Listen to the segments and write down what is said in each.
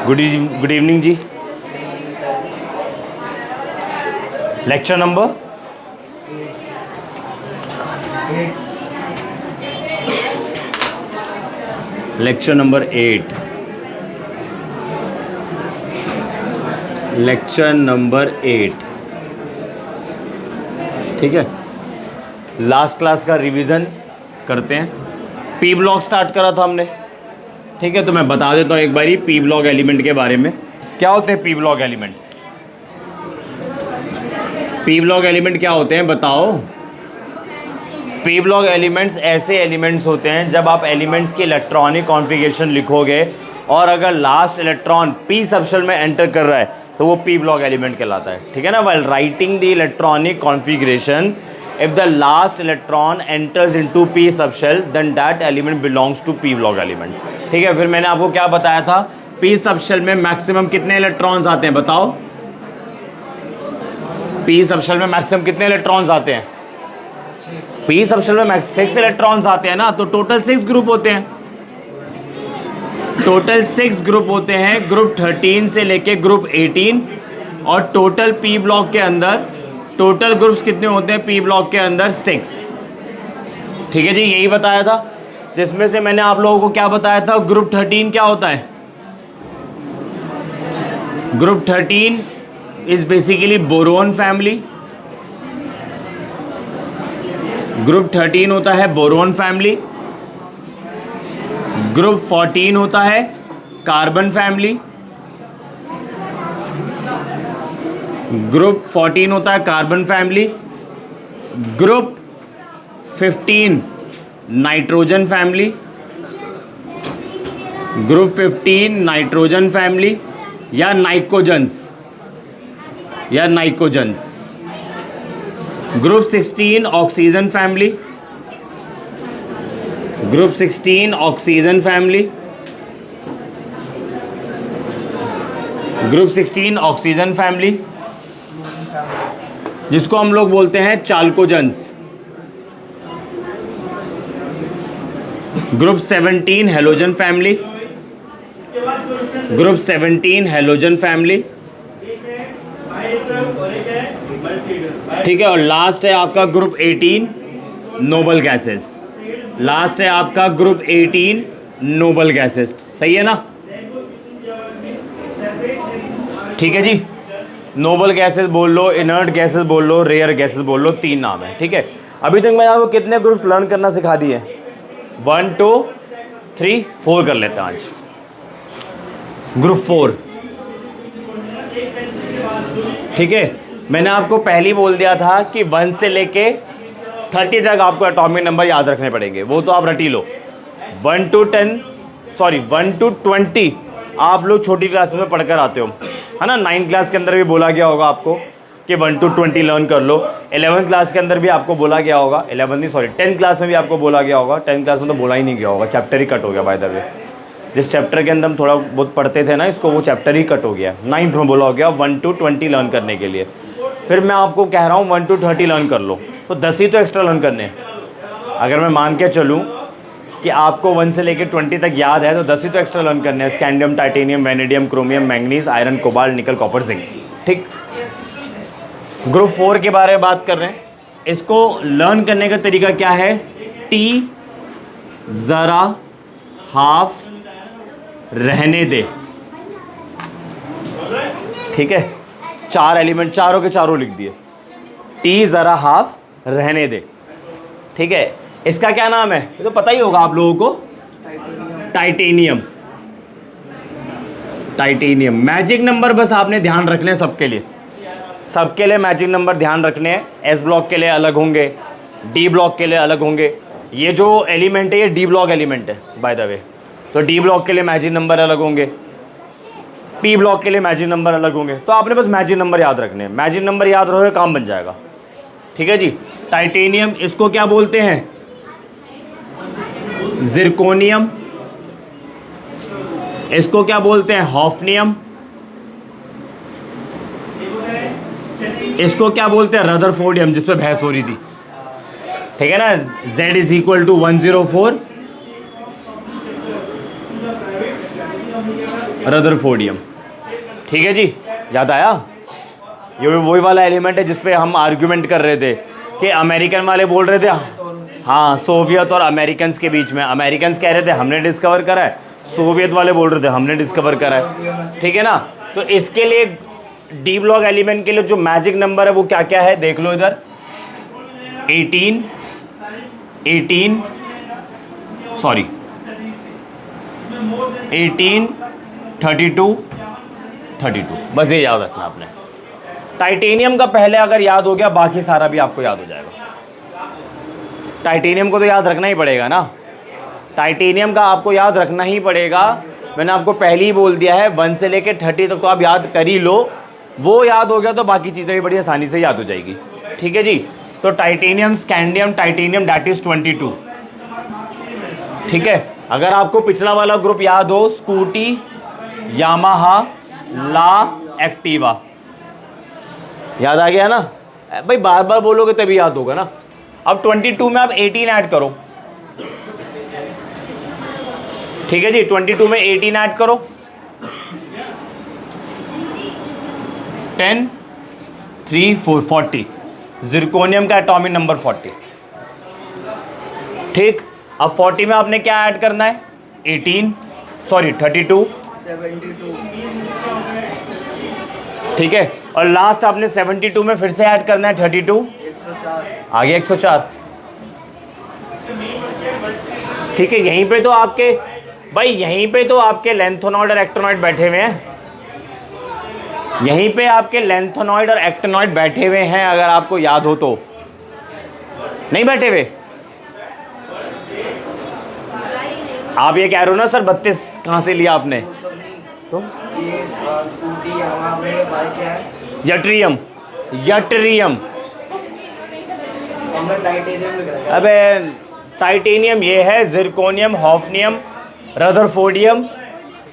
Good evening जी। Lecture number lecture number 8 lecture number 8 ठीक है। लास्ट क्लास का रिवीजन करते हैं। पी ब्लॉक स्टार्ट करा था हमने, ठीक है। तो मैं बता देता हूँ एक बारी पी ब्लॉक एलिमेंट के बारे में। क्या होते हैं P block element? P block element क्या होते हैं बताओ? पी ब्लॉक एलिमेंट्स ऐसे एलिमेंट्स होते हैं जब आप एलिमेंट्स की इलेक्ट्रॉनिक कॉन्फ़िगरेशन लिखोगे और अगर लास्ट इलेक्ट्रॉन पी सबशेल में एंटर कर रहा है तो वो पी ब्लॉक एलिमेंट कहलाता है, ठीक है ना। While writing the electronic configuration, if the last electron enters into P subshell then that element belongs to P block element, ठीक है। फिर मैंने आपको क्या बताया था, पी सबशेल में मैक्सिमम कितने इलेक्ट्रॉन्स आते हैं बताओ? पी सबशेल में मैक्सिमम कितने इलेक्ट्रॉन्स आते हैं? पी सबशेल में 6 इलेक्ट्रॉन्स आते हैं ना, तो टोटल 6 ग्रुप होते हैं। टोटल 6 ग्रुप होते हैं, ग्रुप 13 से लेके ग्रुप 18। और टोटल पी ब्लॉक के अंदर टोटल ग्रुप्स कितने होते हैं पी ब्लॉक के अंदर? 6, ठीक है जी। यही बताया था, जिसमें से मैंने आप लोगों को क्या बताया था, ग्रुप 13 क्या होता है? Group 13 is basically boron family. Group 13 होता है बोरोन फैमिली। ग्रुप 14 होता है कार्बन फैमिली। ग्रुप 14 होता है carbon family. Group 15 nitrogen family. Group 15 nitrogen family या pnictogens group 16 oxygen family. Group 16 oxygen family. Group 16 oxygen family जिसको हम लोग बोलते हैं chalcogens. Group 17 halogen family. Group 17 halogen family, ठीक है। और लास्ट है आपका ग्रुप 18 नोबल गैसेस। लास्ट है आपका ग्रुप 18 नोबल गैसेस, सही है ना? ठीक है जी। नोबल गैसेस बोल लो, इनर्ट गैसेस बोल लो, रेयर गैसेस बोल लो, 3 नाम है, ठीक है। अभी तक मैंने आपको कितने ग्रुप्स लर्न करना सिखा दिए? 1 2 3 4 कर लेते हैं आज। ग्रुप 4, ठीक है। मैंने आपको पहले ही बोल दिया था कि 1 से लेके 30 तक आपको एटॉमिक नंबर याद रखने पड़ेंगे, वो तो आप रटी लो। 1 to 20 आप लोग छोटी क्लास में पढ़कर आते हो, है ना। 9th क्लास के अंदर भी बोला गया होगा आपको कि 1 to 20 लर्न कर लो। 11th क्लास के अंदर भी आपको बोला गया होगा, 10th क्लास में भी आपको बोला गया होगा। 10th क्लास में तो बोला ही नहीं गया होगा, चैप्टर ही कट हो गया बाय द वे। जिस चैप्टर के अंदर हम थोड़ा बहुत पढ़ते थे ना इसको, वो चैप्टर ही कट हो गया। 9th में बोला हो गया 1 to 20 लर्न करने के लिए। फिर मैं आपको कह रहा हूँ 1 to 30 लर्न कर लो, तो 10 ही तो एक्स्ट्रा लर्न करने हैं। अगर मैं मान के चलूँ कि आपको 1 से लेकर 20 तक याद है तो 10 ही तो एक्स्ट्रा लर्न करने हैं। Scandium, titanium, vanadium, chromium, manganese, iron, cobalt, निकल, कॉपर, जिंक, ठीक। ग्रुप 4 के बारे में बात कर रहे हैं। इसको लर्न करने का तरीका क्या है? टी ज़रा हाफ रहने दे, ठीक है। 4 एलिमेंट चारों के चारों लिख दिए। टी ज़रा हाफ रहने दे, ठीक है। इसका क्या नाम है ये तो पता ही होगा आप लोगों को, टाइटेनियम। टाइटेनियम मैजिक नंबर बस आपने ध्यान रखने हैं सबके लिए मैजिक नंबर ध्यान रखने हैं। एस ब्लॉक के लिए अलग होंगे, डी ब्लॉक के लिए अलग होंगे। ये जो एलिमेंट है ये डी ब्लॉक एलिमेंट है बाय द वे, तो डी ब्लॉक के लिए मैजिक नंबर अलग होंगे, पी ब्लॉक के लिए मैजिक नंबर अलग होंगे। तो आपने बस मैजिक नंबर याद रखने हैं। मैजिक नंबर याद रहोगे काम बन जाएगा, ठीक है जी। टाइटेनियम इसको क्या बोलते हैं? जिरकोनियम। इसको क्या बोलते हैं? हॉफनियम। इसको क्या बोलते हैं? रदरफोर्डियम, जिस पे बहस हो रही थी, ठीक है ना। Z is equal to 104 rutherfordium. ठीक है जी, याद आया? ये वही वाला एलिमेंट है जिसपे हम आर्ग्यूमेंट कर रहे थे कि अमेरिकन वाले बोल रहे थे, हाँ सोवियत और अमेरिकन्स के बीच में, अमेरिकन्स कह रहे थे हमने डिस्कवर करा है, सोवियत वाले बोल रहे थे हमने डिस्कवर करा है। ठीक है ना? तो इसके लिए डी ब्लॉक एलिमेंट के लिए जो मैजिक नंबर है वो क्या क्या है देख लो इधर, 18 32 32, बस ये याद रखना आपने। टाइटेनियम का पहले अगर याद हो गया बाकी सारा भी आपको याद हो जाएगा। टाइटेनियम को तो याद रखना ही पड़ेगा ना, टाइटेनियम का आपको याद रखना ही पड़ेगा। मैंने आपको पहले ही बोल दिया है 1 से लेकर 30 तक तो आप याद कर ही लो, वो याद हो गया तो बाकी चीज़ें भी बड़ी आसानी से याद हो जाएगी। ठीक है जी, तो titanium, scandium, titanium that is 22। ठीक है, अगर आपको पिछला वाला ग्रुप याद हो, स्कूटी, यामाहा, ला, एक्टिवा, याद आ गया ना भाई? बार बार बोलोगे तभी याद होगा ना। अब 22 में आप 18 ऐड करो। ठीक है जी, 22 में 18 ऐड करो, 10 3 4 40, जिरकोनियम का एटॉमिक नंबर 40। ठीक, अब 40 में आपने क्या ऐड करना है? 32 72। ठीक है, और लास्ट आपने 72 में फिर से ऐड करना है 32, 104, आगे 104। ठीक है, यहीं पे तो आपके भाई, यहीं पे तो आपके लेंथोनॉइड और एक्टोनॉइड बैठे हुए हैं, यहीं पे आपके लेंथोनॉइड और एक्टोनॉइड बैठे हुए हैं, अगर आपको याद हो तो। नहीं बैठे हुए? आप ये कह रहे हो ना सर 32 कहाँ से लिया आपने? तो ये स्कूटी बाइक है, यट्रियम, यट्रियम। अबे टाइटेनियम ये है, zirconium, hafnium, rutherfordium,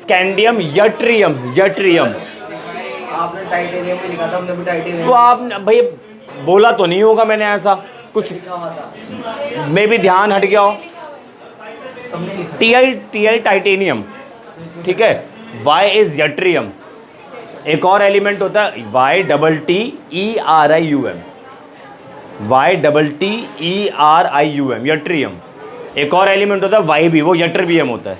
scandium, yttrium, yttrium. आपने टाइटेनियम में लिखा था, हमने भी टाइटेनियम। तो आप भाई बोला तो नहीं होगा मैंने ऐसा कुछ, मैं भी ध्यान हट गया हो। T titanium. ठीक है, Y इज यट्रियम। एक और एलिमेंट होता है YTTERIUM, YTTERIUM, यट्रियम। एक और एलिमेंट होता है YB, वो यट्रियम होता है।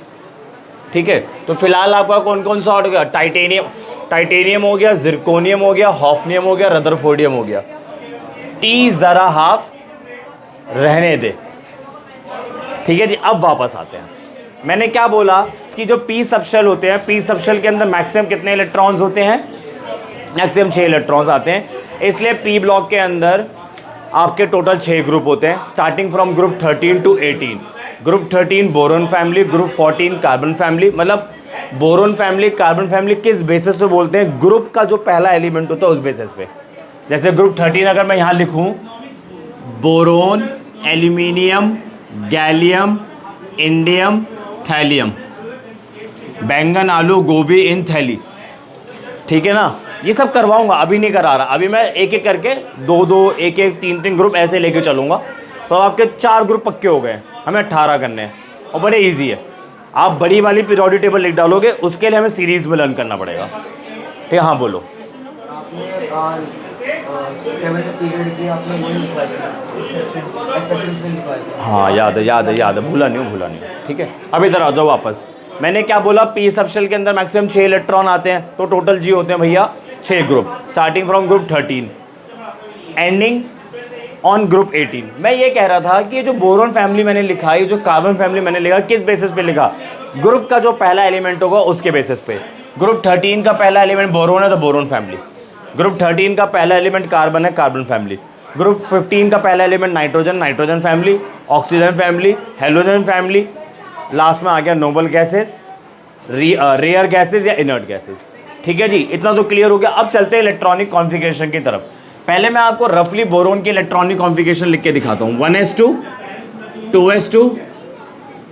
ठीक है, तो फिलहाल आपका कौन कौन सा हो गया? टाइटेनियम हो गया, जिरकोनियम हो गया, हॉफनियम हो गया, रदरफोर्डियम हो गया। टी जरा हाफ रहने दे। ठीक है जी, अब वापस आते हैं। मैंने क्या बोला कि जो पी सबशेल होते हैं, पी सबशेल के अंदर मैक्सिमम कितने इलेक्ट्रॉन्स होते हैं? मैक्सिमम 6 इलेक्ट्रॉन्स आते हैं। इसलिए पी ब्लॉक के अंदर आपके टोटल 6 ग्रुप होते हैं, starting from group 13 to 18। Group 13 boron family, group 14 carbon family. मतलब बोरोन फैमिली, कार्बन फैमिली किस बेसिस पे बोलते हैं? ग्रुप का जो पहला एलिमेंट होता है उस बेसिस पे। जैसे ग्रुप 13 अगर मैं यहाँ लिखूँ, boron, aluminium, gallium, indium, thallium, बैंगन, आलू, गोभी इन थैली। ठीक है ना? ये सब करवाऊंगा, अभी नहीं करा रहा, अभी मैं एक एक करके 2-2, 1-1, 3-3 ग्रुप ऐसे लेके चलूंगा। तो आपके 4 ग्रुप पक्के हो गए, हमें 18 करने हैं और बड़े इजी है। आप बड़ी वाली पीरियोडिक टेबल लिख डालोगे, उसके लिए हमें सीरीज में लर्न करना पड़ेगा। ठीक है, हाँ बोलो। हाँ याद है, भूला नहीं। ठीक है, अब इधर आ जाओ वापस। मैंने क्या बोला? पी सबशेल के अंदर मैक्सिमम 6 इलेक्ट्रॉन आते हैं, तो टोटल जी होते हैं भैया 6 group, starting from group 13 ending on group 18। मैं ये कह रहा था कि ये जो बोरोन फैमिली मैंने लिखा, ये जो कार्बन फैमिली मैंने लिखा, किस बेसिस पे लिखा? ग्रुप का जो पहला एलिमेंट होगा उसके बेसिस पे। ग्रुप 13 का पहला एलिमेंट बोरोन है तो बोरोन फैमिली। ग्रुप 13 का पहला एलिमेंट कार्बन है, कार्बन फैमिली। ग्रुप 15 का पहला element nitrogen, nitrogen family. Oxygen family, halogen family. Last में आ गया नोबल गैसेस, रेयर गैसेस या इनर्ट गैसेस। ठीक है जी, इतना तो क्लियर हो गया। अब चलते हैं इलेक्ट्रॉनिक कॉन्फ़िगरेशन की तरफ। पहले मैं आपको रफली बोरोन की इलेक्ट्रॉनिक कॉन्फ़िगरेशन लिख के दिखाता हूँ। 1s2, 2s2,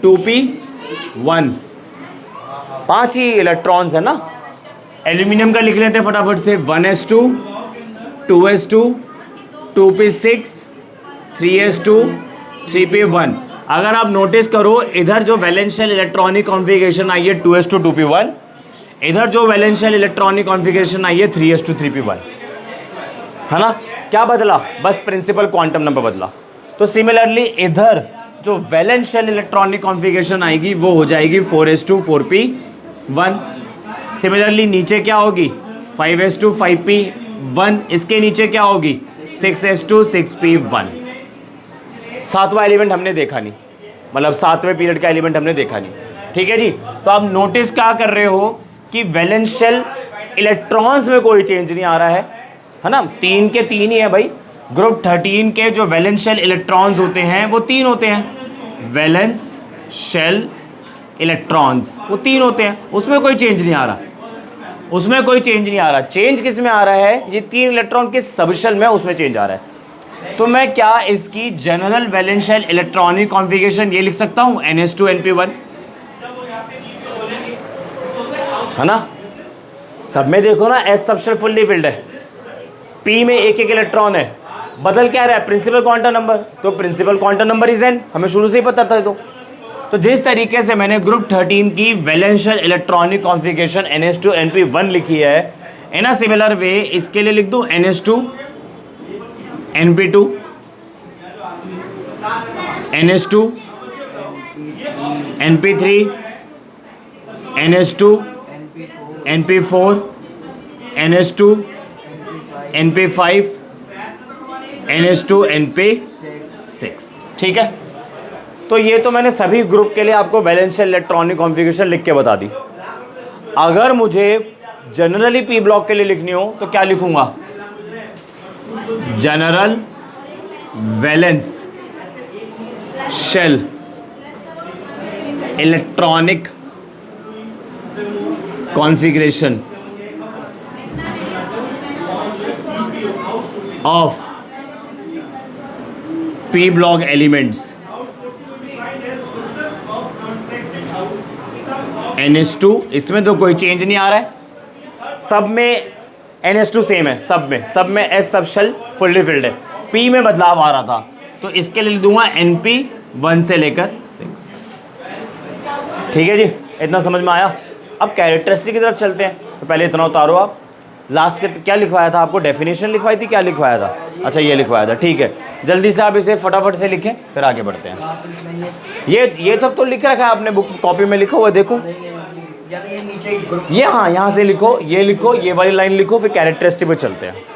2p1, 5 ही इलेक्ट्रॉन्स है ना। एल्यूमिनियम का लिख लेते हैं फटाफट से। 1s2, 2s2, 2p6, 3s2, 3p1। अगर आप नोटिस करो, इधर जो वैलेंस शेल इलेक्ट्रॉनिक कॉन्फ़िगरेशन आई है 2s2, 2p1, इधर जो वैलेंशियल इलेक्ट्रॉनिक कॉन्फ़िगरेशन आई है 3s2 3p1, है ना। क्या बदला, बस प्रिंसिपल क्वांटम नंबर बदला। तो सिमिलरली इधर जो वैलेंशियल इलेक्ट्रॉनिक कॉन्फ़िगरेशन आएगी वो हो जाएगी 4s2 4p1। सिमिलरली नीचे क्या होगी 5s2 5p1, इसके नीचे क्या होगी 6s2 6p1। सातवां एलिमेंट हमने देखा नहीं, मतलब सातवें पीरियड का एलिमेंट हमने देखा नहीं, ठीक है जी। तो आप नोटिस क्या कर रहे हो कि वैलेंशियल इलेक्ट्रॉन्स में कोई चेंज नहीं आ रहा है ना। 3 के 3 ही है भाई। ग्रुप 13 के जो वैलेंशियल इलेक्ट्रॉन्स होते हैं वो 3 होते हैं, वैलेंस शेल इलेक्ट्रॉन्स वो 3 होते हैं, उसमें कोई चेंज नहीं आ रहा, उसमें कोई चेंज नहीं आ रहा। चेंज किस में आ रहा है, ये 3 इलेक्ट्रॉन के सबशेल में, उसमें चेंज आ रहा है। तो मैं क्या इसकी जनरल वैलेंशियल इलेक्ट्रॉनिक कॉन्फ़िगरेशन ये लिख सकता हूं NS2 NP1, है ना। सब में देखो ना एस सबशेल फुल्ली फिल्ड है, P में एक एक इलेक्ट्रॉन है, बदल क्या रहा है प्रिंसिपल क्वांटम नंबर। तो principal quantum number is n, हमें शुरू से ही पता था। तो जिस तरीके से मैंने ग्रुप 13 की वैलेंशियल इलेक्ट्रॉनिक कॉन्फ़िगरेशन NS2 NP1 लिखी है, इन अ सिमिलर वे इसके लिए लिख दूं NS2 NP2 NS2 NP3 NS2 NP4 NS2 NP5 NS2 NP6, ठीक है। तो ये तो मैंने सभी ग्रुप के लिए आपको वैलेंशियल इलेक्ट्रॉनिक कॉन्फ़िगरेशन लिख के बता दी। अगर मुझे जनरली पी ब्लॉक के लिए लिखनी हो तो क्या लिखूंगा, general valence shell electronic configuration of P block elements NS2, इसमें तो कोई चेंज नहीं आ रहा है, सब में NS2 सेम है, सब में S सबशेल फुल्ली फिल्ड है, P में बदलाव आ रहा था, तो इसके लिए दूंगा NP1 से लेकर 6, ठीक है जी। इतना समझ में आया। अब कैरेक्टरिस्टिक की तरफ चलते हैं। तो पहले इतना उतारो आप, लास्ट के क्या लिखवाया था आपको, डेफिनेशन लिखवाई थी, क्या लिखवाया था, अच्छा ये लिखवाया था, ठीक है। जल्दी से आप इसे फटाफट से लिखें फिर आगे बढ़ते हैं। ये सब तो लिख रखा है आपने बुक कॉपी में, लिखो वो देखो, ये हाँ यहाँ से लिखो, ये वाली लाइन लिखो, फिर कैरेक्टरिस्टिक पे चलते हैं।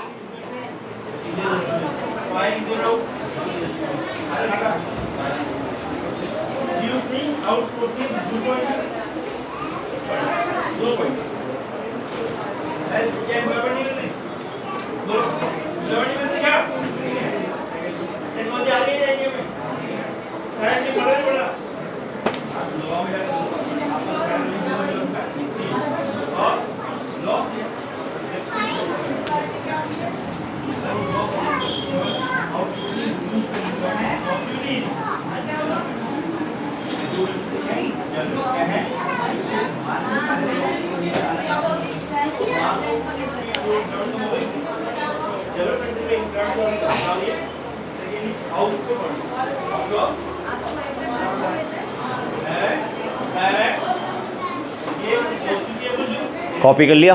कॉपी कर लिया,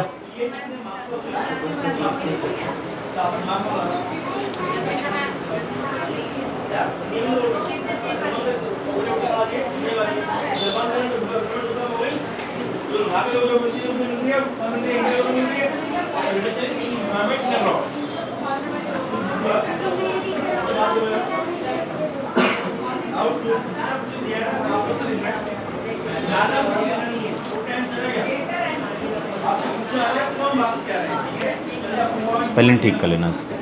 स्पेलिंग ठीक कर लेना इसका।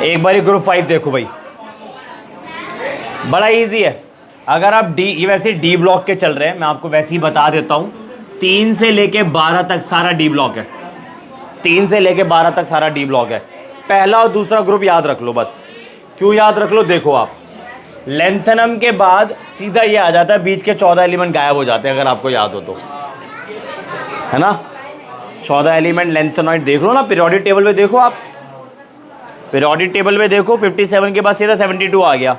एक बार ग्रुप 5 देखो भाई, बड़ा इजी है। अगर आप डी, ये वैसे डी ब्लॉक के चल रहे हैं, मैं आपको वैसे ही बता देता हूँ। 3 से लेके 12 तक सारा डी ब्लॉक है। 3 से लेके 12 तक सारा डी ब्लॉक है। पहला और दूसरा ग्रुप याद रख लो बस। क्यों याद रख लो? देखो आप, लेंथनम के बाद सीधा ये आ जाता है, बीच के 14 एलिमेंट गायब हो जाते हैं, अगर आपको याद हो तो, है ना। 14 एलिमेंट लेंथेनॉइड देख लो ना, पीरियोडिक टेबल में देखो आप, पीरियोडिक टेबल में देखो 57 के बाद सीधा 72 आ गया,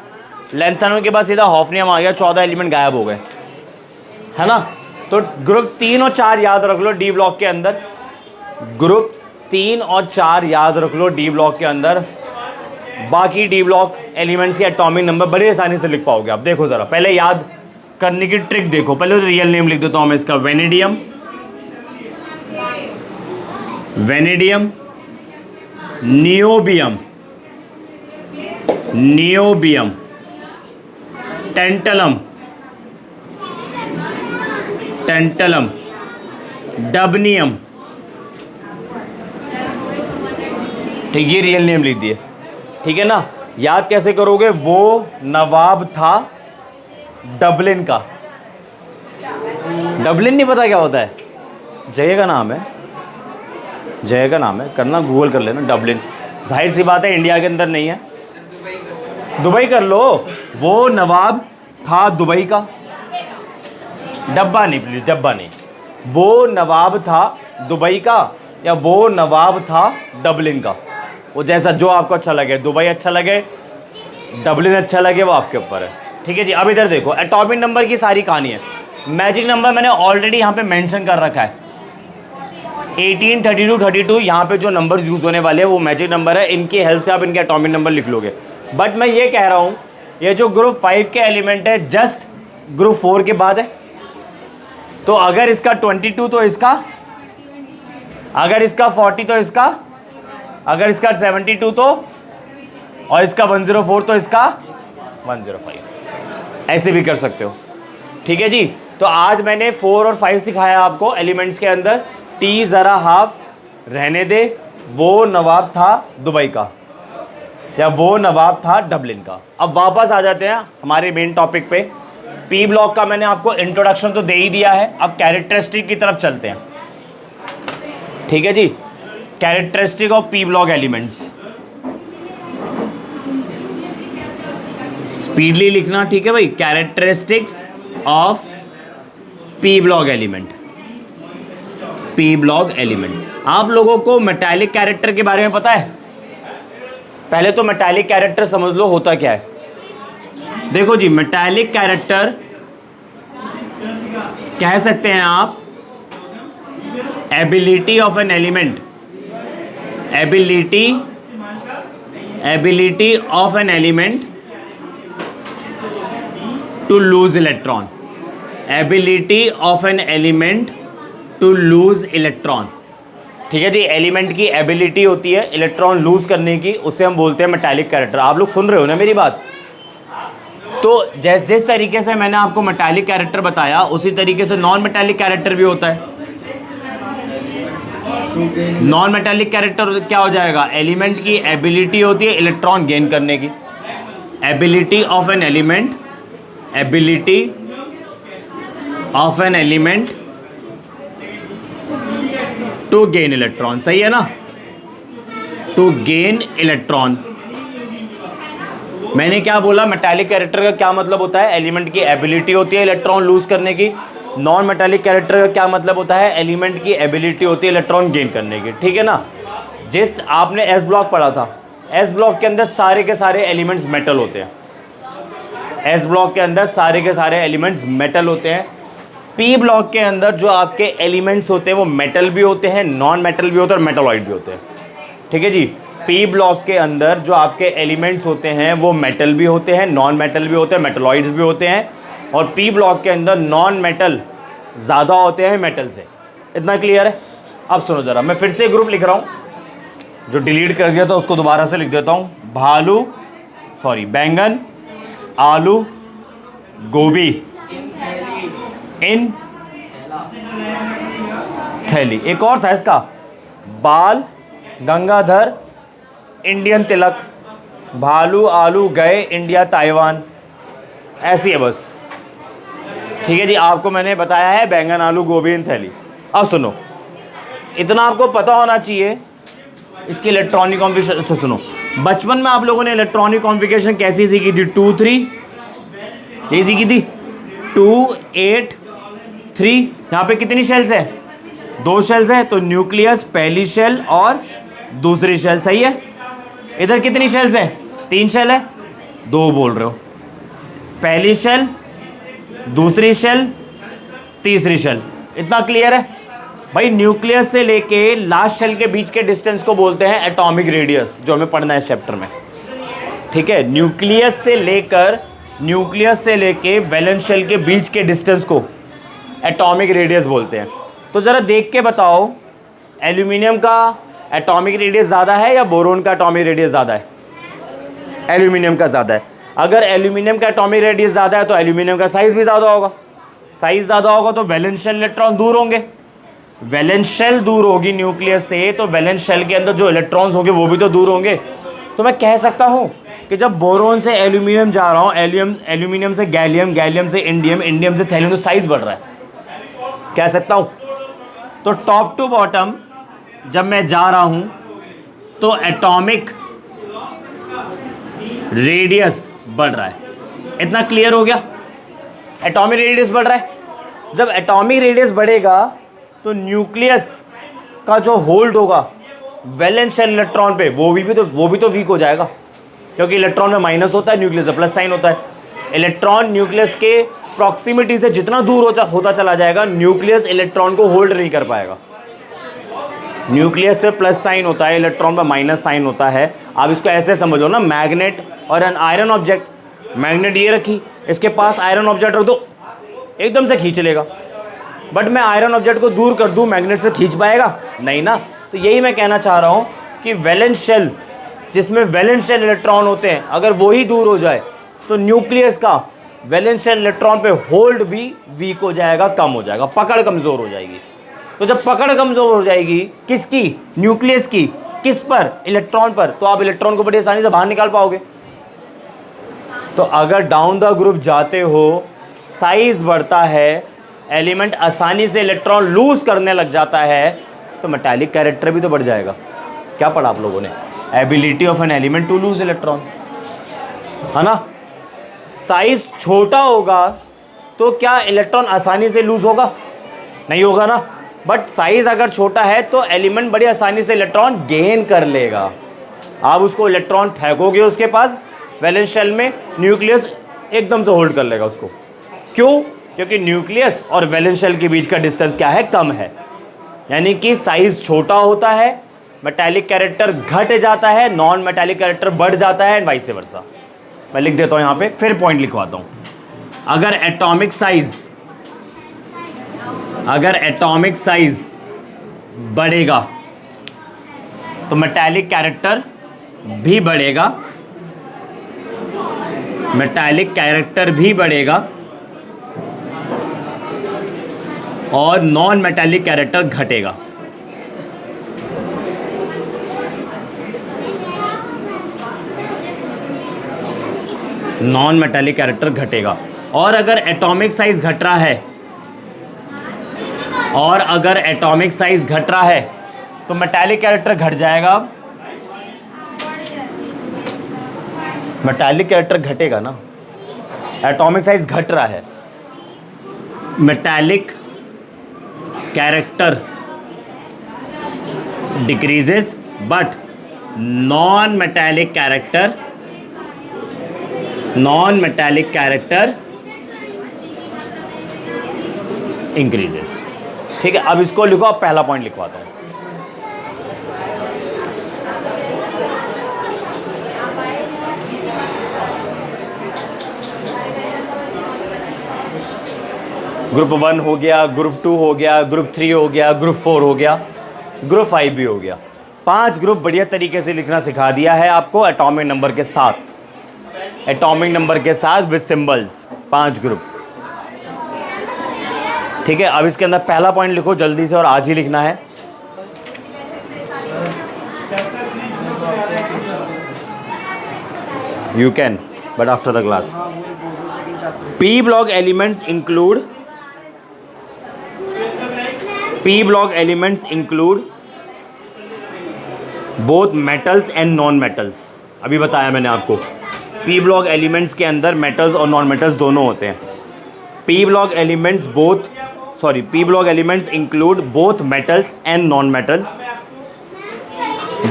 लेंथेनॉइड के बाद सीधा हॉफनियम आ गया, 14 एलिमेंट गायब हो गए, है ना। तो ग्रुप 3 और 4 याद रख लो डी ब्लॉक के अंदर, ग्रुप 3 और 4 याद रख लो डी ब्लॉक के अंदर। बाकी डी ब्लॉक एलिमेंट्स के एटॉमिक नंबर बड़ी आसानी से लिख पाओगे आप। देखो ज़रा पहले याद करने की ट्रिक देखो। पहले तो रियल नेम लिख देता हूँ मैं इसका, vanadium, vanadium, niobium, niobium, tantalum, tantalum, dubnium. ठीक, ये रियल नेम लिख दिए, ठीक है ना। याद कैसे करोगे? वो नवाब था डबलिन का। डबलिन नहीं पता क्या होता है? जगह का नाम है, जगह का नाम है, करना गूगल कर लेना डबलिन। जाहिर सी बात है इंडिया के अंदर नहीं है, दुबई कर लो। वो नवाब था दुबई का, डब्बा नहीं प्लीज, डब्बा नहीं। वो नवाब था दुबई का या वो नवाब था डबलिन का, वो जैसा जो आपको अच्छा लगे, दुबई अच्छा लगे, डबलिन अच्छा लगे, वो आपके ऊपर है, ठीक है जी। अब इधर देखो, एटॉमिक नंबर की सारी कहानी है। मैजिक नंबर मैंने ऑलरेडी यहाँ पे मेंशन कर रखा है, 18, 32, 32 यहाँ पे जो नंबर यूज़ होने वाले हैं वो मैजिक नंबर है। इनकी हेल्प से आप इनके एटॉमिक नंबर लिख लोगे। बट मैं ये कह रहा हूँ, ये जो ग्रुप 5 के एलिमेंट है जस्ट ग्रुप 4 के बाद है। तो अगर इसका 22 तो इसका, अगर इसका 40 तो इसका, अगर इसका 72 तो, और इसका 104 तो इसका 105, ऐसे भी कर सकते हो, ठीक है जी। तो आज मैंने 4 और 5 सिखाया आपको एलिमेंट्स के अंदर। टी ज़रा हाफ रहने दे, वो नवाब था दुबई का या वो नवाब था डबलिन का। अब वापस आ जाते हैं हमारे मेन टॉपिक पे। पी ब्लॉक का मैंने आपको इंट्रोडक्शन तो दे ही दिया है, अब कैरेक्टरिस्टिक की तरफ चलते हैं, ठीक है जी। Characteristic of P block elements, speedly लिखना, ठीक है भाई। Characteristics of P block element, P block element. आप लोगों को मेटालिक कैरेक्टर के बारे में पता है? पहले तो मेटालिक कैरेक्टर समझ लो होता क्या है। देखो जी, मेटालिक कैरेक्टर कह सकते हैं आप ability of an element, ability, ability of an element to lose electron, ability of an element to lose electron, ठीक है जी। एलिमेंट की एबिलिटी होती है इलेक्ट्रॉन लूज करने की, उसे हम बोलते हैं मेटालिक कैरेक्टर। आप लोग सुन रहे हो ना मेरी बात? तो जिस तरीके से मैंने आपको मेटालिक कैरेक्टर बताया, उसी तरीके से नॉन मेटालिक कैरेक्टर भी होता है। नॉन मेटालिक कैरेक्टर क्या हो जाएगा? एलिमेंट की एबिलिटी होती है इलेक्ट्रॉन गेन करने की, ability of an element, ability of an element to gain electron, सही है ना, टू गेन इलेक्ट्रॉन। मैंने क्या बोला? मेटालिक कैरेक्टर का क्या मतलब होता है? एलिमेंट की एबिलिटी होती है इलेक्ट्रॉन लूज करने की। नॉन मेटालिक कैरेक्टर का क्या मतलब होता है? एलिमेंट की एबिलिटी होती है इलेक्ट्रॉन गेन करने की, ठीक है ना। जिस आपने एस ब्लॉक पढ़ा था, एस ब्लॉक के अंदर सारे के सारे एलिमेंट्स मेटल होते हैं। एस ब्लॉक के अंदर सारे के सारे एलिमेंट्स मेटल होते हैं। पी ब्लॉक के अंदर जो आपके एलिमेंट्स होते हैं वो मेटल भी होते हैं, नॉन मेटल भी होते हैं और मेटलॉइड भी होते हैं, ठीक है जी। पी ब्लॉक के अंदर जो आपके एलिमेंट्स होते हैं वो मेटल भी होते हैं, नॉन मेटल भी होते हैं, मेटलॉइड्स भी होते हैं। और पी ब्लॉक के अंदर नॉन मेटल ज़्यादा होते हैं मेटल से। इतना क्लियर है? अब सुनो ज़रा, मैं फिर से ग्रुप लिख रहा हूँ, जो डिलीट कर दिया था उसको दोबारा से लिख देता हूँ। भालू, सॉरी, बैंगन, आलू, गोभी, इन थैली। एक और था इसका, बाल, गंगाधर, इंडियन तिलक, भालू आलू गए इंडिया ताइवान, ऐसी है बस। ठीक है जी, आपको मैंने बताया है बैंगन आलू गोभी इन थैली। अब सुनो, इतना आपको पता होना चाहिए इसकी इलेक्ट्रॉनिक कॉन्फ़िगरेशन। अच्छा सुनो, बचपन में आप लोगों ने इलेक्ट्रॉनिक कॉन्फ़िगरेशन कैसी सीखी थी? 2 3 यही सीखी थी, 2 8 3। यहाँ पे कितनी शेल्स है? 2 शेल्स है, तो न्यूक्लियस पहली शेल और दूसरी शेल, सही है। इधर कितनी शेल्स है? 3 शेल है, 2 बोल रहे हो। पहली शेल, दूसरी शेल, तीसरी शेल, इतना क्लियर है भाई। न्यूक्लियस से लेके लास्ट शेल के बीच के डिस्टेंस को बोलते हैं एटॉमिक रेडियस, जो हमें पढ़ना है इस चैप्टर में। ठीक है, न्यूक्लियस से लेके वैलेंस शेल के बीच के डिस्टेंस को एटॉमिक रेडियस बोलते हैं। तो ज़रा देख के बताओ, एल्यूमिनियम का एटॉमिक रेडियस ज़्यादा है या बोरोन का एटॉमिक रेडियस ज़्यादा है? एल्यूमिनियम का ज़्यादा है। अगर एल्यूमिनियम का एटॉमिक रेडियस ज़्यादा है तो एल्यूमिनियम का साइज़ भी ज़्यादा होगा। साइज़ ज़्यादा होगा तो वैलेंस शेल इलेक्ट्रॉन दूर होंगे। वैलेंस शेल दूर होगी न्यूक्लियस से, तो वैलेंस शेल के अंदर जो इलेक्ट्रॉन्स होंगे वो भी तो दूर होंगे। तो मैं कह सकता हूँ कि जब बोरोन से एल्यूमिनियम जा रहा हूँ, एल्यूमिनियम से गैलियम, गैलियम से इंडियम, इंडियम से थैलियम, तो साइज़ बढ़ रहा है, कह सकता हूँ। तो टॉप टू बॉटम जब मैं जा रहा हूँ तो एटॉमिक रेडियस बढ़ रहा है। इतना क्लियर हो गया? एटॉमिक रेडियस बढ़ रहा है। जब एटॉमिक रेडियस बढ़ेगा तो न्यूक्लियस का जो होल्ड होगा वैलेंस शेल इलेक्ट्रॉन पे, वो भी तो वीक हो जाएगा, क्योंकि इलेक्ट्रॉन में माइनस होता है, न्यूक्लियस में प्लस साइन होता है। इलेक्ट्रॉन न्यूक्लियस के प्रॉक्सिमिटी से जितना दूर होता चला जाएगा, न्यूक्लियस इलेक्ट्रॉन को होल्ड नहीं कर पाएगा। न्यूक्लियस पे प्लस साइन होता है, इलेक्ट्रॉन पे माइनस साइन होता है। आप इसको ऐसे समझो ना, मैग्नेट और एन आयरन ऑब्जेक्ट। मैग्नेट ये रखी, इसके पास आयरन ऑब्जेक्ट रख दो, एकदम से खींच लेगा। बट मैं आयरन ऑब्जेक्ट को दूर कर दूं, मैग्नेट से खींच पाएगा? नहीं ना। तो यही मैं कहना चाह रहा हूँ कि वैलेंस शेल, जिसमें वैलेंस शेल इलेक्ट्रॉन होते हैं, अगर वही दूर हो जाए तो न्यूक्लियस का वैलेंस शेल इलेक्ट्रॉन पे होल्ड भी वीक हो जाएगा, कम हो जाएगा, पकड़ कमज़ोर हो जाएगी। तो जब पकड़ कमज़ोर हो जाएगी किसकी? न्यूक्लियस की। किस पर? इलेक्ट्रॉन पर। तो आप इलेक्ट्रॉन को बड़ी आसानी से बाहर निकाल पाओगे। तो अगर डाउन द ग्रुप जाते हो, साइज बढ़ता है, एलिमेंट आसानी से इलेक्ट्रॉन लूज करने लग जाता है, तो मेटालिक कैरेक्टर भी तो बढ़ जाएगा। क्या पढ़ा आप लोगों ने? Ability of an element to lose electron, है ना। साइज छोटा होगा तो क्या इलेक्ट्रॉन आसानी से लूज होगा? नहीं होगा ना। बट साइज अगर छोटा है तो एलिमेंट बड़ी आसानी से इलेक्ट्रॉन गेन कर लेगा। आप उसको इलेक्ट्रॉन फेंकोगे उसके पास वैलेंस शेल में, न्यूक्लियस एकदम से होल्ड कर लेगा उसको। क्यों? क्योंकि न्यूक्लियस और वैलेंस शेल के बीच का डिस्टेंस क्या है? कम है। यानी कि साइज छोटा होता है, मेटालिक कैरेक्टर घट जाता है, नॉन मेटालिक कैरेक्टर बढ़ जाता है, वाइस वर्सा। मैं लिख देता हूँ यहाँ पे, फिर पॉइंट लिखवाता हूँ। अगर एटॉमिक साइज बढ़ेगा तो मेटालिक कैरेक्टर भी बढ़ेगा, और नॉन मेटालिक कैरेक्टर घटेगा। नॉन मेटालिक कैरेक्टर घटेगा। और अगर एटॉमिक साइज घट रहा है, तो मेटालिक कैरेक्टर घट जाएगा। मेटालिक कैरेक्टर घटेगा ना, एटॉमिक साइज घट रहा है, metallic character decreases, but non metallic character increases. ठीक है, अब इसको लिखो। अब पहला पॉइंट लिखवाता हूं। ग्रुप 1 हो गया, ग्रुप 2 हो गया, ग्रुप 3 हो गया, ग्रुप 4 हो गया, ग्रुप 5 भी हो गया। 5 ग्रुप बढ़िया तरीके से लिखना सिखा दिया है आपको एटॉमिक नंबर के साथ, विद सिंबल्स। 5 ग्रुप। ठीक है, अब इसके अंदर पहला पॉइंट लिखो जल्दी से, और आज ही लिखना है। You can, but after the class. P block elements include both metals and non metals. अभी बताया मैंने आपको P block elements के अंदर metals और non metals दोनों होते हैं. P block elements include both metals and non metals,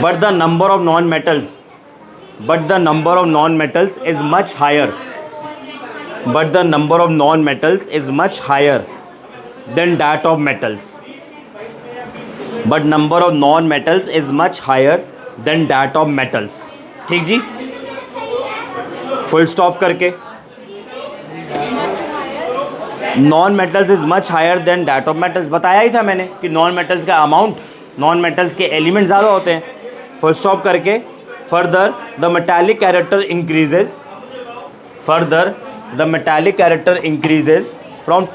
but the number of non metals is much higher than that of metals. ठीक जी, फुल स्टॉप करके. Non metals is much higher than that of metals. बताया ही था मैंने कि non metals का amount, non metals के एलिमेंट ज़्यादा होते हैं. फुल स्टॉप करके. Further the metallic character increases from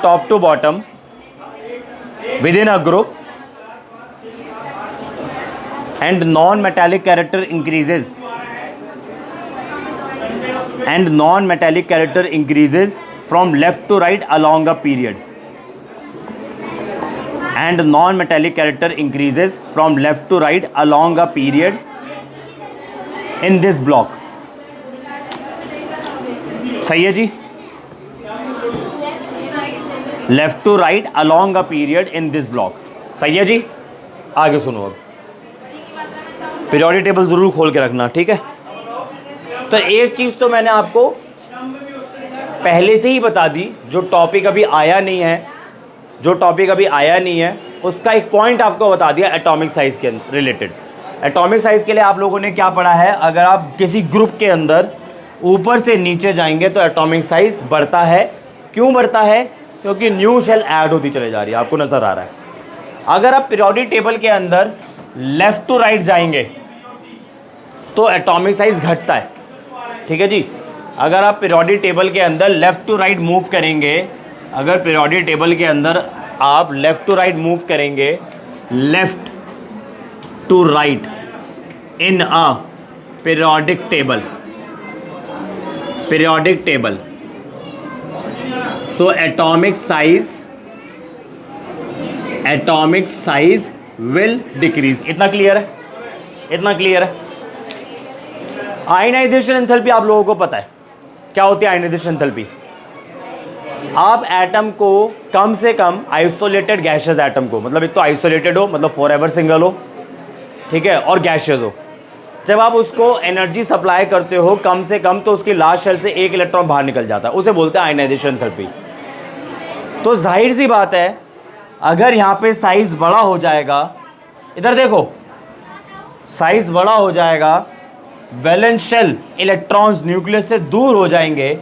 top to bottom. within a group, and non-metallic character increases from left to right along a period. In this block. सही है जी. Left to right along a period in this block. सही है जी. आगे सुनो, अब periodic table ज़रूर खोल के रखना, ठीक है. तो एक चीज़ तो मैंने आपको पहले से ही बता दी, जो टॉपिक अभी आया नहीं है उसका एक पॉइंट आपको बता दिया एटॉमिक साइज़ के रिलेटेड. एटॉमिक साइज़ के लिए आप लोगों ने क्या पढ़ा है, अगर आप किसी ग्रुप के अंदर ऊपर से नीचे जाएंगे तो एटॉमिक साइज़ बढ़ता है. क्यों बढ़ता है? क्योंकि न्यू शेल ऐड होती चली जा रही है. आपको नज़र आ रहा है. अगर आप पीरियोडिक टेबल के अंदर लेफ़्ट टू राइट जाएंगे तो एटॉमिक साइज़ घटता है. ठीक है जी. अगर आप पीरियोडिक टेबल के अंदर लेफ़्ट टू राइट मूव करेंगे, left to right in a periodic table, तो एटॉमिक साइज विल डिक्रीज. इतना क्लियर है. आयनाइजेशन एंथैल्पी आप लोगों को पता है क्या होती है. आयनाइजेशन एंथैल्पी, आप एटम को कम से कम आइसोलेटेड गैशियस एटम को, मतलब एक तो आइसोलेटेड हो, मतलब फॉरएवर सिंगल हो, ठीक है, और गैशियस हो. जब आप उसको एनर्जी सप्लाई करते हो कम से कम, तो उसकी लास्ट शेल से एक इलेक्ट्रॉन बाहर निकल जाता है. उसे बोलते हैं आयनाइजेशन एंथैल्पी. तो जाहिर सी बात है, अगर यहाँ पे साइज़ बड़ा हो जाएगा, इधर देखो, साइज़ बड़ा हो जाएगा, वैलेंस शेल इलेक्ट्रॉन्स न्यूक्लियस से दूर हो जाएंगे,